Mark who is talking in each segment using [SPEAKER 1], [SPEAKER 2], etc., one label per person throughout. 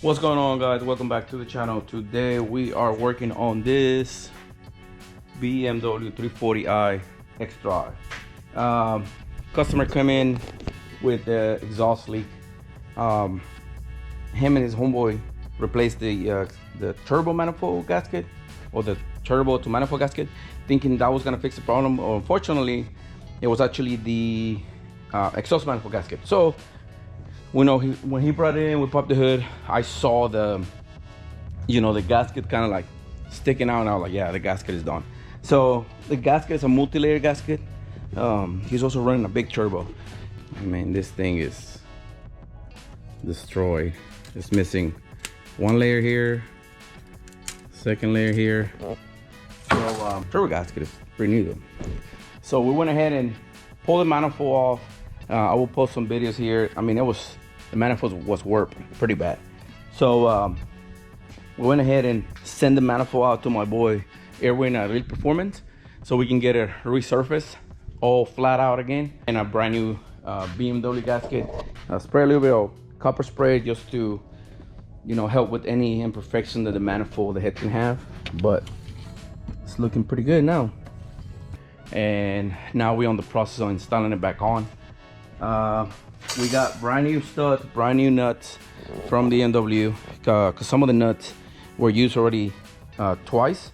[SPEAKER 1] What's going on, guys? Welcome back to the channel. Today we are working on this BMW 340i X-Drive. Customer come in with the exhaust leak. Him and his homeboy replaced the turbo manifold gasket, or the turbo to manifold gasket, thinking that was gonna fix the problem. Unfortunately, it was actually the exhaust manifold gasket. So when he brought it in, we popped the hood. I saw the gasket kind of like sticking out, and I was like, yeah, the gasket is done. So the gasket is a multi-layer gasket. He's also running a big turbo. I mean, this thing is destroyed. It's missing one layer here, second layer here. So turbo gasket is pretty new though. So we went ahead and pulled the manifold off. I will post some videos here. I mean, the manifold was warped pretty bad. So we went ahead and sent the manifold out to my boy Erwin at Real Performance, so we can get it resurfaced all flat out again, and a brand new BMW gasket. Spray a little bit of copper spray just to help with any imperfection that the manifold, the head can have. But it's looking pretty good now. And now we're on the process of installing it back on. We got brand new studs, brand new nuts from the BMW, because some of the nuts were used already twice,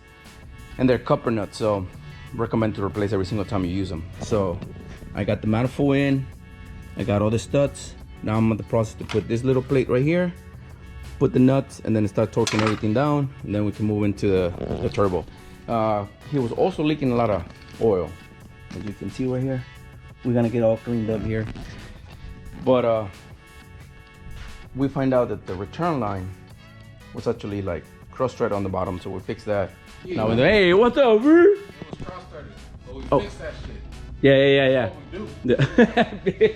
[SPEAKER 1] and they're copper nuts, so recommend to replace every single time you use them. So I got the manifold in, I got all the studs. Now I'm on the process to put this little plate right here, put the nuts, and then start torquing everything down, and then we can move into the turbo. He was also leaking a lot of oil, as you can see right here. We're gonna get all cleaned up here. But we find out that the return line was actually like cross-thread on the bottom, so we fixed that.
[SPEAKER 2] Yeah,
[SPEAKER 1] now hey, what's up, bro?
[SPEAKER 2] It was cross-threaded, but we fixed that shit.
[SPEAKER 1] Yeah.
[SPEAKER 2] That's what we do.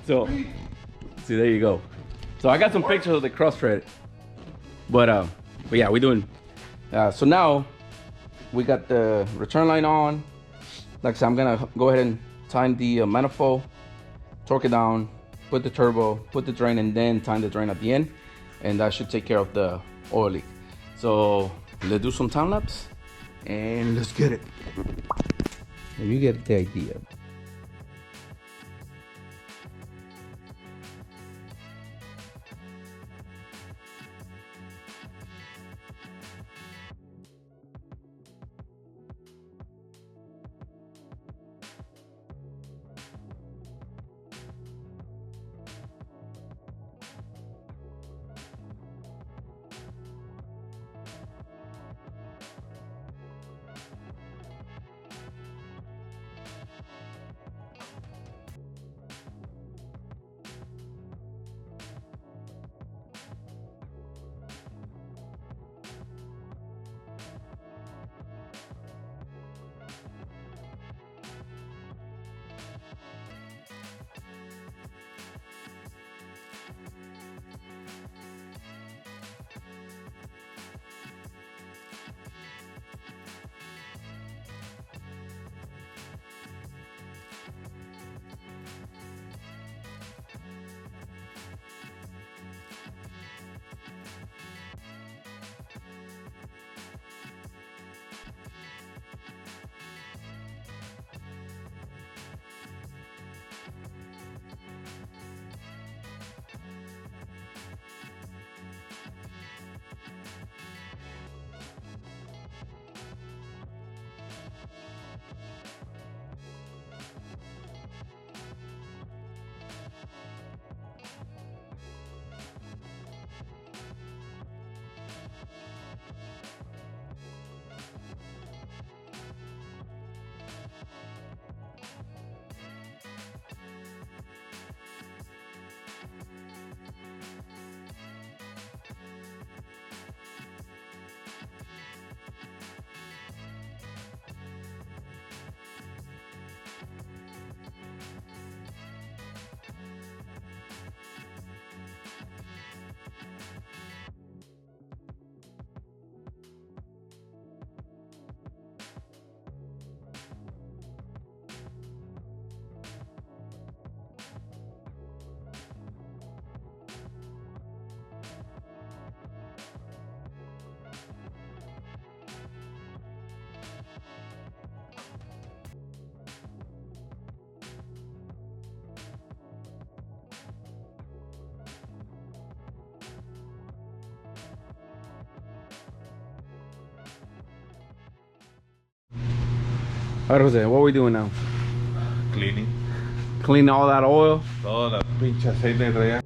[SPEAKER 1] So see, there you go. So I got some pictures of the cross-thread. But yeah, we're doing. So now we got the return line on. Like I said, I'm gonna go ahead and time the manifold, torque it down, put the turbo, put the drain, and then time the drain at the end, and that should take care of the oil leak. So let's do some time lapse and let's get it. You get the idea. Alright, Jose, what are we doing now?
[SPEAKER 2] Cleaning.
[SPEAKER 1] Clean all that oil.
[SPEAKER 2] Toda la pinche aceite de traía.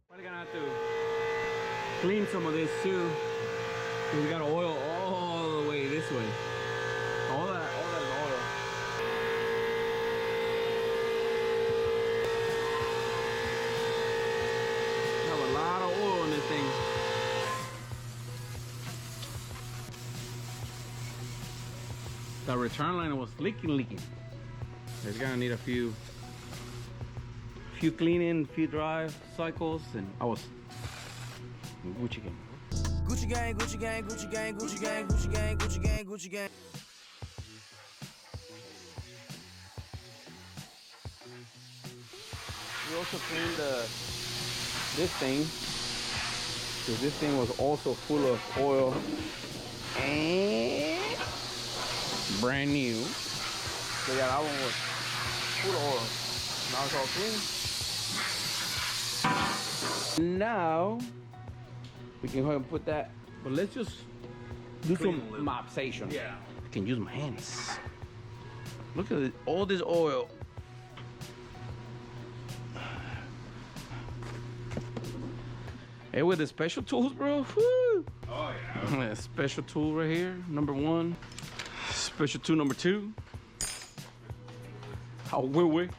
[SPEAKER 1] Probably gonna have to clean some of this too. We got oil all the way this way. All that is oil. We have a lot of oil in this thing. The return line was leaking. It's gonna need a few cleaning, few dry cycles, and I was Gucci gang.
[SPEAKER 3] Gucci gang, Gucci gang, Gucci gang, Gucci gang, Gucci gang, Gucci gang, Gucci gang.
[SPEAKER 1] We also cleaned this thing, because this thing was also full of oil and brand new. So yeah, that one was full of oil. Now it's all clean. Now we can go ahead and put that, but let's just do some mopsation.
[SPEAKER 2] Yeah.
[SPEAKER 1] I can use my hands. Look at it, all this oil. Hey, with the special tools, bro. Woo.
[SPEAKER 2] Oh yeah.
[SPEAKER 1] Special tool right here, number 1. Special tool number 2. How will we?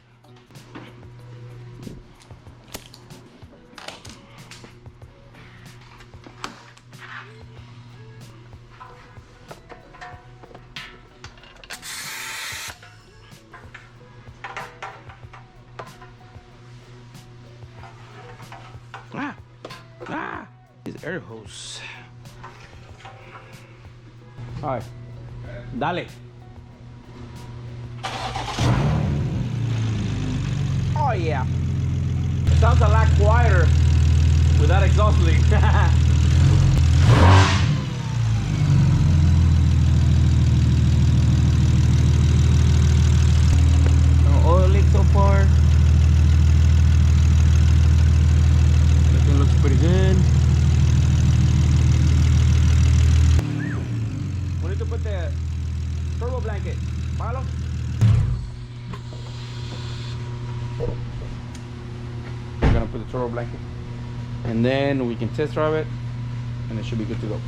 [SPEAKER 1] These air hose. All right, dale. Oh yeah. Sounds a lot quieter with that exhaust leak. No oil leak so far. Everything looks pretty good. We need to put the turbo blanket. Malo. We're gonna put the turbo blanket, and then we can test drive it, and it should be good to go.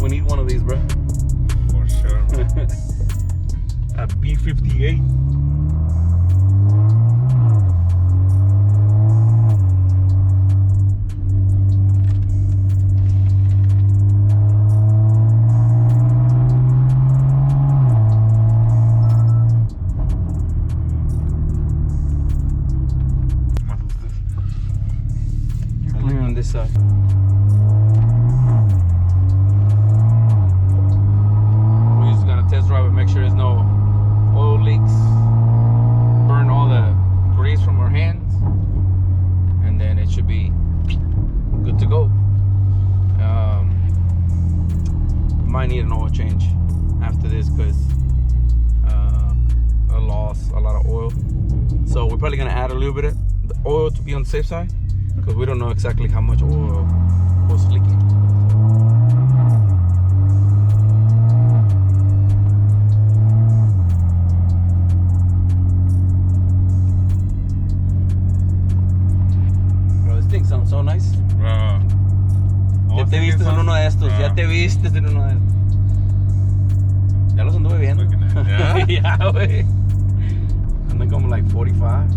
[SPEAKER 1] We need one of these, bro.
[SPEAKER 2] For sure. A B58.
[SPEAKER 1] Clear on this side. We're just gonna test drive it, make sure there's no oil leaks, burn all the grease from our hands, and then it should be good to go. Might need an oil change after this because I lost a lot of oil. So we're probably gonna add a little bit of the oil to be on the safe side, because we don't know exactly how much oil was leaking. Bro, this thing sounds so nice. Ya te vistes en uno de estos, ya te vistes en uno de estos. Ya los anduve viendo.
[SPEAKER 2] Yeah?
[SPEAKER 1] Ya, güey. Andan como like 45.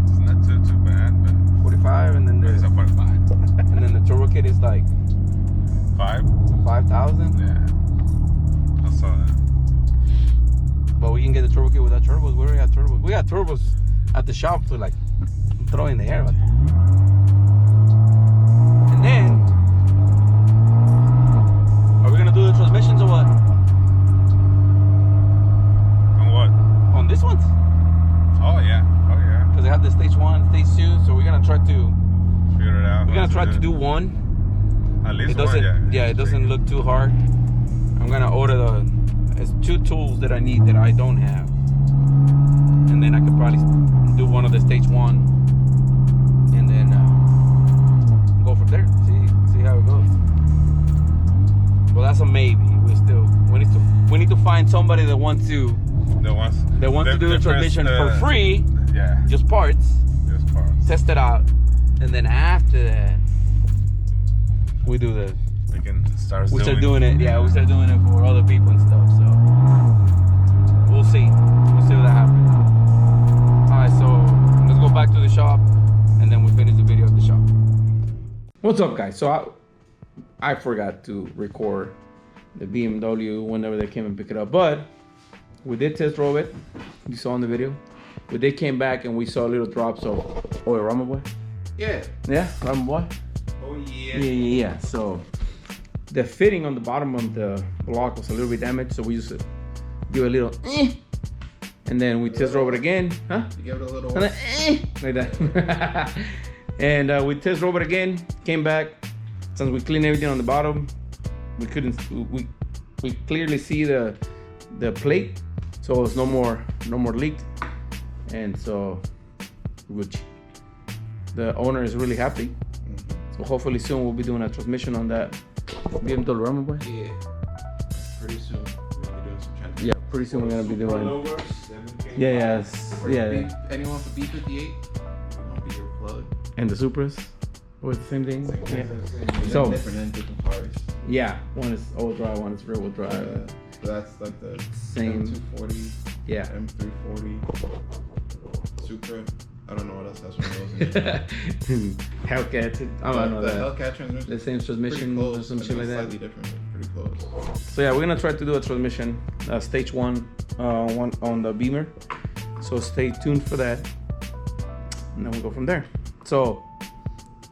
[SPEAKER 2] It's not too bad, but
[SPEAKER 1] 45, and then
[SPEAKER 2] it's
[SPEAKER 1] the
[SPEAKER 2] a part 5.
[SPEAKER 1] and then the turbo kit is like 5,000.
[SPEAKER 2] Yeah. I saw that.
[SPEAKER 1] But we can get the turbo kit without turbos. We already have turbos. We got turbos at the shop to like throw in the air. And then, are we gonna do the transmissions or what?
[SPEAKER 2] On what?
[SPEAKER 1] On this one?
[SPEAKER 2] Oh yeah.
[SPEAKER 1] Because they have the stage 1, stage 2, so we're gonna try to
[SPEAKER 2] Figure it out.
[SPEAKER 1] we're gonna try to do one.
[SPEAKER 2] At least
[SPEAKER 1] It doesn't
[SPEAKER 2] one,
[SPEAKER 1] yeah, it doesn't look too hard. I'm gonna order it's 2 tools that I need that I don't have. And then I could probably do one of the stage 1 and then go from there. See how it goes. Well, that's a maybe. We need to find somebody that wants to do the transmission for free.
[SPEAKER 2] Yeah.
[SPEAKER 1] Just parts.
[SPEAKER 2] Just parts.
[SPEAKER 1] Test it out, and then after that, we do the.
[SPEAKER 2] We can start.
[SPEAKER 1] We start doing it. Yeah, we start doing it for other people and stuff. So we'll see. We'll see what happens. All right, so let's go back to the shop, and then we finish the video at the shop. What's up, guys? So I forgot to record the BMW whenever they came and pick it up, but we did test drove it. You saw in the video. We did came back and we saw little drops of oil. Rama boy?
[SPEAKER 4] Yeah.
[SPEAKER 1] Yeah, Rama boy?
[SPEAKER 4] Oh yeah.
[SPEAKER 1] Yeah. So the fitting on the bottom of the block was a little bit damaged, so we used to give it a little and then we test drove it again. Huh?
[SPEAKER 4] You give it a little
[SPEAKER 1] And then, like that. And we test drove it again, came back. Since we cleaned everything on the bottom, we clearly see the plate, so it's no more leak. And so which the owner is really happy. So hopefully soon we'll be doing a transmission on that BMW Rama boy.
[SPEAKER 4] Yeah. Pretty soon we'll be doing some transfer.
[SPEAKER 1] Yeah, pretty soon we're gonna be doing.
[SPEAKER 4] Anyone for B58? I'll be your plug.
[SPEAKER 1] And the Supras was the same thing.
[SPEAKER 4] Yeah.
[SPEAKER 1] So
[SPEAKER 4] different parts.
[SPEAKER 1] yeah, one is all drive, one is rear wheel drive.
[SPEAKER 4] So that's like the
[SPEAKER 1] Same.
[SPEAKER 4] M240.
[SPEAKER 1] Yeah.
[SPEAKER 4] M340. Supra. I don't know what else has one of those.
[SPEAKER 1] Hellcat. I don't know
[SPEAKER 4] the
[SPEAKER 1] that.
[SPEAKER 4] Hellcat transmission.
[SPEAKER 1] The same transmission or some shit like that.
[SPEAKER 4] Slightly different, but pretty close.
[SPEAKER 1] So yeah, we're gonna try to do a transmission, stage 1, one on the Beamer. So stay tuned for that, and then we'll go from there. So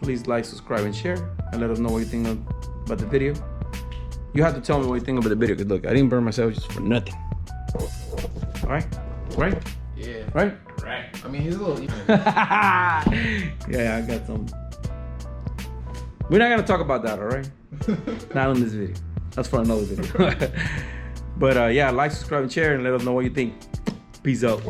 [SPEAKER 1] please like, subscribe, and share, and let us know what you think about the video. You have to tell me what you think about the video, because look, I didn't burn myself just for nothing. All right? Right?
[SPEAKER 4] Yeah.
[SPEAKER 1] Right?
[SPEAKER 4] Right. I mean, he's a little even.
[SPEAKER 1] Yeah, I got some. We're not gonna talk about that, all right? Not on this video. That's for another video. But yeah, like, subscribe, and share, and let us know what you think. Peace out.